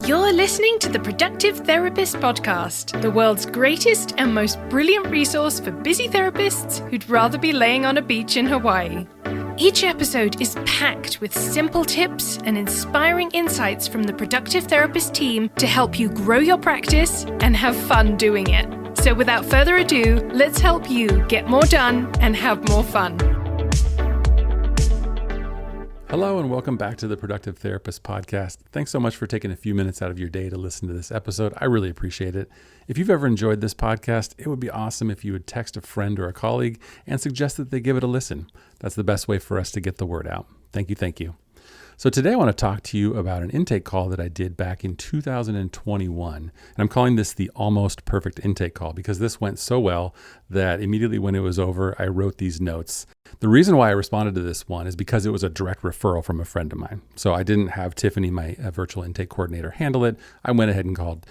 You're listening to the Productive Therapist Podcast, the world's greatest and most brilliant resource for busy therapists who'd rather be laying on a beach in Hawaii. Each episode is packed with simple tips and inspiring insights from the Productive Therapist team to help you grow your practice and have fun doing it. So without further ado, let's help you get more done and have more fun. Hello and welcome back to the Productive Therapist Podcast. Thanks so much for taking a few minutes out of your day to listen to this episode. I really appreciate it. If you've ever enjoyed this podcast, it would be awesome if you would text a friend or a colleague and suggest that they give it a listen. That's the best way for us to get the word out. Thank you. So today I want to talk to you about an intake call that I did back in 2021. And I'm calling this the almost perfect intake call because this went so well that immediately when it was over, I wrote these notes. The reason why I responded to this one is because it was a direct referral from a friend of mine. So I didn't have Tiffany, my virtual intake coordinator, handle it. I went ahead and called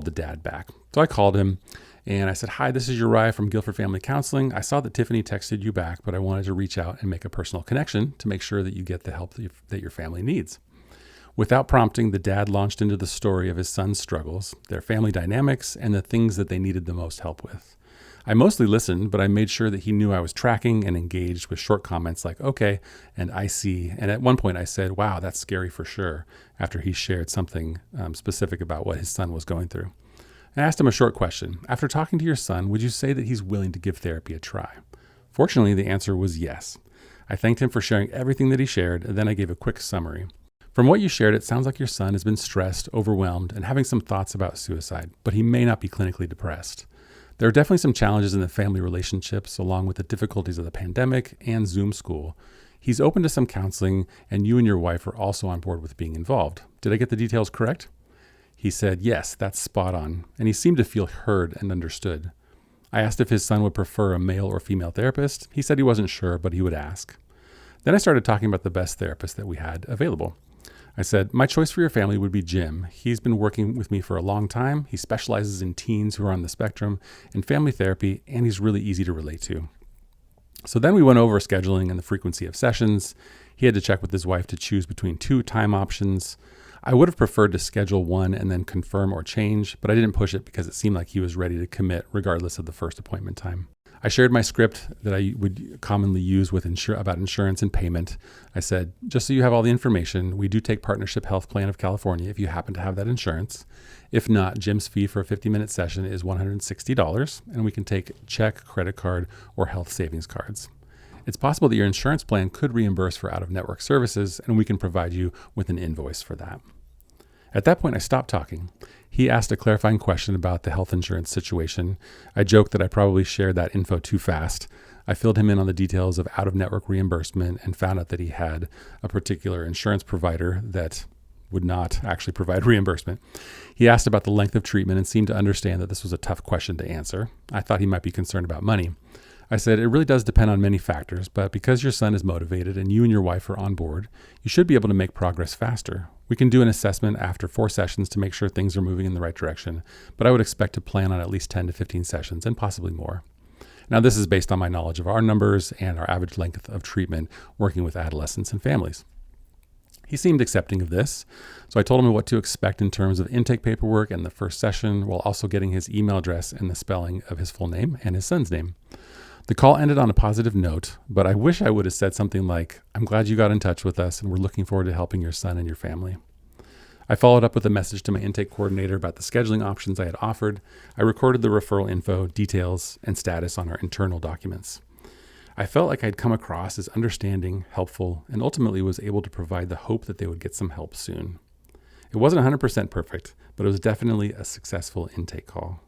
the dad back. So I called him and I said, "Hi, this is Uriah from Guilford Family Counseling. I saw that Tiffany texted you back, but I wanted to reach out and make a personal connection to make sure that you get the help that your family needs." Without prompting, the dad launched into the story of his son's struggles, their family dynamics, and the things that they needed the most help with. I mostly listened, but I made sure that he knew I was tracking and engaged with short comments like, "Okay," and "I see." And at one point I said, "Wow, that's scary for sure," after he shared something specific about what his son was going through. I asked him a short question. "After talking to your son, would you say that he's willing to give therapy a try?" Fortunately, the answer was yes. I thanked him for sharing everything that he shared, and then I gave a quick summary. "From what you shared, it sounds like your son has been stressed, overwhelmed, and having some thoughts about suicide, but he may not be clinically depressed. There are definitely some challenges in the family relationships, along with the difficulties of the pandemic and Zoom school. He's open to some counseling, and you and your wife are also on board with being involved. Did I get the details correct?" He said, "Yes, that's spot on," and he seemed to feel heard and understood. I asked if his son would prefer a male or female therapist. He said he wasn't sure, but he would ask. Then I started talking about the best therapist that we had available. I said, "My choice for your family would be Jim. He's been working with me for a long time. He specializes in teens who are on the spectrum and family therapy, and he's really easy to relate to." So then we went over scheduling and the frequency of sessions. He had to check with his wife to choose between two time options. I would have preferred to schedule one and then confirm or change, but I didn't push it because it seemed like he was ready to commit regardless of the first appointment time. I shared my script that I would commonly use with about insurance and payment. I said, "Just so you have all the information, we do take Partnership Health Plan of California if you happen to have that insurance. If not, Jim's fee for a 50-minute session is $160, and we can take check, credit card, or health savings cards. It's possible that your insurance plan could reimburse for out-of-network services, and we can provide you with an invoice for that." At that point, I stopped talking. He asked a clarifying question about the health insurance situation. I joked that I probably shared that info too fast. I filled him in on the details of out-of-network reimbursement and found out that he had a particular insurance provider that would not actually provide reimbursement. He asked about the length of treatment and seemed to understand that this was a tough question to answer. I thought he might be concerned about money. I said, "It really does depend on many factors, but because your son is motivated and you and your wife are on board, you should be able to make progress faster. We can do an assessment after 4 sessions to make sure things are moving in the right direction, but I would expect to plan on at least 10 to 15 sessions and possibly more." Now, this is based on my knowledge of our numbers and our average length of treatment working with adolescents and families. He seemed accepting of this, so I told him what to expect in terms of intake paperwork and the first session, while also getting his email address and the spelling of his full name and his son's name. The call ended on a positive note, but I wish I would have said something like, "I'm glad you got in touch with us and we're looking forward to helping your son and your family." I followed up with a message to my intake coordinator about the scheduling options I had offered. I recorded the referral info, details, and status on our internal documents. I felt like I'd come across as understanding, helpful, and ultimately was able to provide the hope that they would get some help soon. It wasn't 100% perfect, but it was definitely a successful intake call.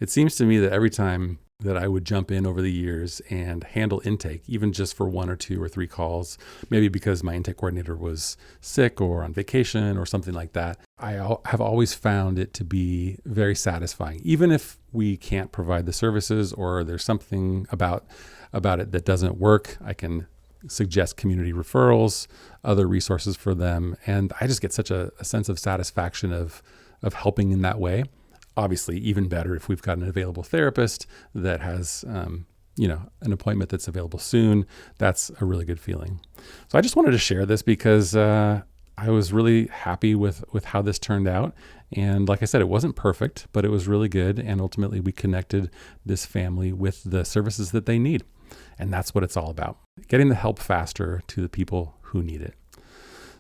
It seems to me that every time that I would jump in over the years and handle intake, even just for 1 or 2 or 3 calls, maybe because my intake coordinator was sick or on vacation or something like that, I have always found it to be very satisfying. Even if we can't provide the services or there's something about it that doesn't work, I can suggest community referrals, other resources for them, and I just get such a sense of satisfaction of helping in that way. Obviously, even better if we've got an available therapist that has, an appointment that's available soon. That's a really good feeling. So I just wanted to share this because I was really happy with how this turned out. And like I said, it wasn't perfect, but it was really good. And ultimately, we connected this family with the services that they need. And that's what it's all about, getting the help faster to the people who need it.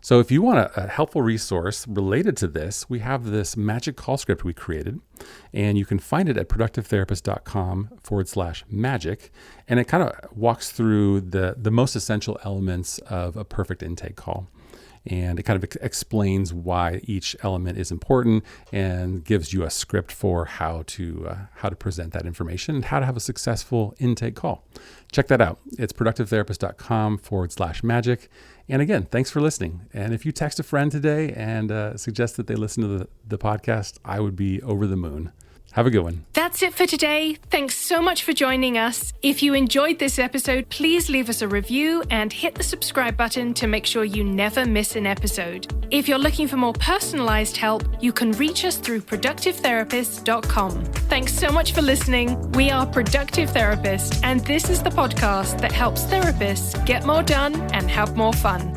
So if you want a helpful resource related to this, we have this magic call script we created, and you can find it at productivetherapist.com/magic. And it kind of walks through the most essential elements of a perfect intake call. And it kind of explains why each element is important and gives you a script for how to present that information and how to have a successful intake call. Check that out. It's productivetherapist.com/magic. And again, thanks for listening. And if you text a friend today and suggest that they listen to the podcast, I would be over the moon. Have a good one. That's it for today. Thanks so much for joining us. If you enjoyed this episode, please leave us a review and hit the subscribe button to make sure you never miss an episode. If you're looking for more personalized help, you can reach us through productivetherapist.com. Thanks so much for listening. We are Productive Therapist, and this is the podcast that helps therapists get more done and have more fun.